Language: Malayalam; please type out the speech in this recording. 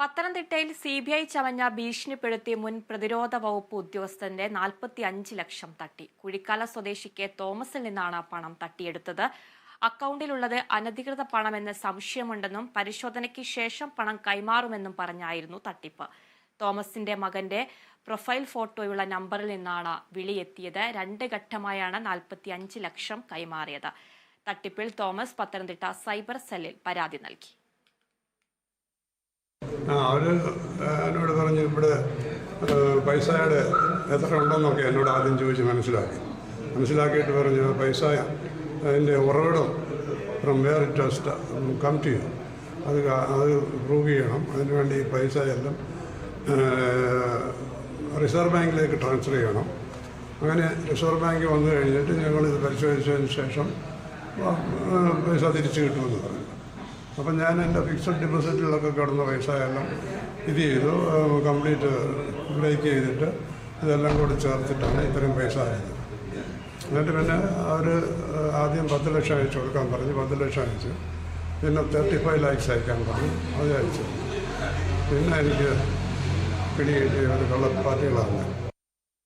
പത്തനംതിട്ടയിൽ CBI ചമഞ്ഞ ഭീഷണിപ്പെടുത്തി മുൻ പ്രതിരോധ വകുപ്പ് ഉദ്യോഗസ്ഥന്റെ 45 ലക്ഷം തട്ടി. കുഴിക്കാല സ്വദേശി തോമസിൽ നിന്നാണ് പണം തട്ടിയെടുത്തത്. അക്കൗണ്ടിലുള്ളത് അനധികൃത പണമെന്ന് സംശയമുണ്ടെന്നും പരിശോധനയ്ക്ക് ശേഷം പണം കൈമാറുമെന്നും പറഞ്ഞായിരുന്നു തട്ടിപ്പ്. തോമസിന്റെ മകന്റെ പ്രൊഫൈൽ ഫോട്ടോയുള്ള നമ്പറിൽ നിന്നാണ് വിളിയെത്തിയത്. 2 ഘട്ടമായാണ് 45 ലക്ഷം കൈമാറിയത്. തട്ടിപ്പിൽ തോമസ് പത്തനംതിട്ട സൈബർ സെല്ലിൽ പരാതി നൽകി. അവര് എന്നോട് പറഞ്ഞു ഇവിടെ പൈസയുടെ എത്ര ഉണ്ടെന്നൊക്കെ എന്നോട് ആദ്യം ചോദിച്ച് മനസ്സിലാക്കിയിട്ട് പറഞ്ഞു പൈസ അതിൻ്റെ ഉറവിടം from where it has come to you അത് പ്രൂവ് ചെയ്യണം. അതിനുവേണ്ടി പൈസ എല്ലാം റിസർവ് ബാങ്കിലേക്ക് ട്രാൻസ്ഫർ ചെയ്യണം. അങ്ങനെ റിസർവ് ബാങ്ക് വന്നു കഴിഞ്ഞിട്ട് ഞങ്ങളിത് പരിശോധിച്ചതിന് ശേഷം പൈസ തിരിച്ചു കിട്ടുമെന്ന് പറഞ്ഞു. അപ്പം ഞാൻ എൻ്റെ ഫിക്സഡ് ഡെപ്പോസിറ്റിലൊക്കെ കിടന്ന പൈസ എല്ലാം ഇത് ചെയ്തു, കംപ്ലീറ്റ് ബ്രേക്ക് ചെയ്തിട്ട് ഇതെല്ലാം കൂടി ചേർത്തിട്ടാണ് ഇത്രയും പൈസ ആയത്. എന്നിട്ട് പിന്നെ അവർ ആദ്യം 10 ലക്ഷം അയച്ചു കൊടുക്കാൻ പറഞ്ഞു. 10 ലക്ഷം അയച്ചു. പിന്നെ 35 lakhs അയക്കാൻ പറഞ്ഞു. അത് അയച്ചു. പിന്നെ എനിക്ക് പിടി കിട്ടിയ ഒരു കള്ള പാർട്ടികളാണ്.